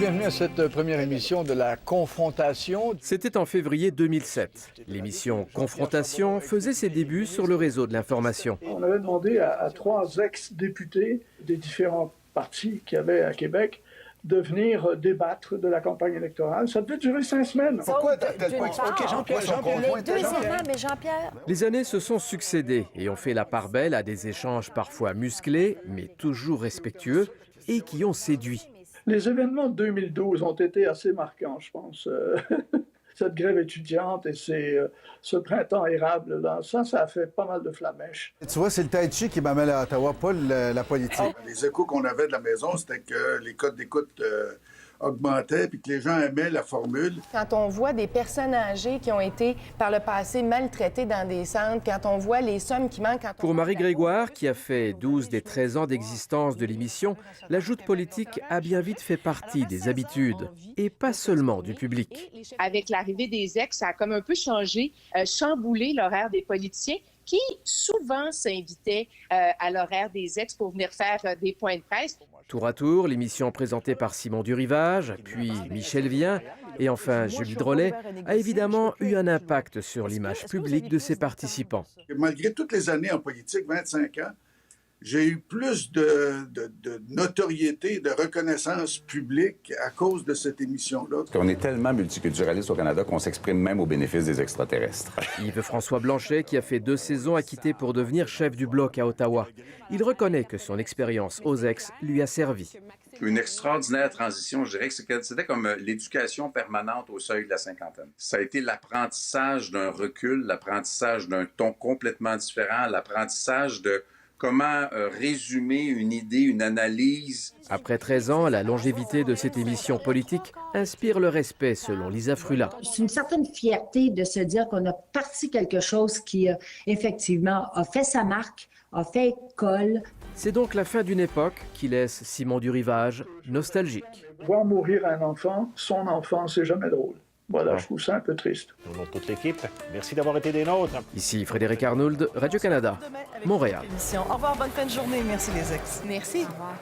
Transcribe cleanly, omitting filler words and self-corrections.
bienvenue à cette première émission de la Confrontation. C'était en février 2007. L'émission Confrontation faisait ses débuts sur le réseau de l'information. On avait demandé à 3 ex-députés des différents partis qu'il y avait à Québec de venir débattre de la campagne électorale. Ça devait durer 5 semaines. Pourquoi tel point expliqué? Jean-Pierre. Les années se sont succédées et ont fait la part belle à des échanges parfois musclés, mais toujours respectueux, et qui ont séduit. Les événements de 2012 ont été assez marquants, je pense. Cette grève étudiante et ce printemps érable, là, ça a fait pas mal de flamèches. Tu vois, c'est le tai chi qui m'amène à Ottawa, pas la politique. Les échos qu'on avait de la maison, c'était que les codes d'écoute augmentaient puis que les gens aimaient la formule. Quand on voit des personnes âgées qui ont été par le passé maltraitées dans des centres, quand on voit les sommes qui manquent... Pour Marie Grégoire, qui a fait 12 des 13 ans d'existence de l'émission, la joute politique a bien vite fait partie des habitudes, et pas seulement du public. Avec l'arrivée des ex, ça a comme un peu changé, chamboulé l'horaire des politiciens qui souvent s'invitaient à l'horaire des ex pour venir faire des points de presse. Tour à tour, l'émission présentée par Simon Durivage, puis Michel Vien et enfin Julie Drolet a évidemment eu un impact sur l'image publique de ses participants. Malgré toutes les années en politique, 25 ans, j'ai eu plus de notoriété, de reconnaissance publique à cause de cette émission-là. On est tellement multiculturaliste au Canada qu'on s'exprime même au bénéfice des extraterrestres. Yves-François Blanchet, qui a fait 2 saisons, a quitté pour devenir chef du Bloc à Ottawa. Il reconnaît que son expérience aux ex lui a servi. Une extraordinaire transition, je dirais que c'était comme l'éducation permanente au seuil de la cinquantaine. Ça a été l'apprentissage d'un recul, l'apprentissage d'un ton complètement différent, l'apprentissage de comment résumer une idée, une analyse. Après 13 ans, la longévité de cette émission politique inspire le respect, selon Lisa Frula. C'est une certaine fierté de se dire qu'on a parti quelque chose qui, effectivement, a fait sa marque, a fait école. C'est donc la fin d'une époque qui laisse Simon Durivage nostalgique. Voir mourir un enfant, son enfant, c'est jamais drôle. Voilà, je trouve ça un peu triste. Au nom de toute l'équipe, merci d'avoir été des nôtres. Ici Frédéric Arnould, Radio-Canada, Montréal. Au revoir, bonne fin de journée. Merci les ex. Merci. Au revoir.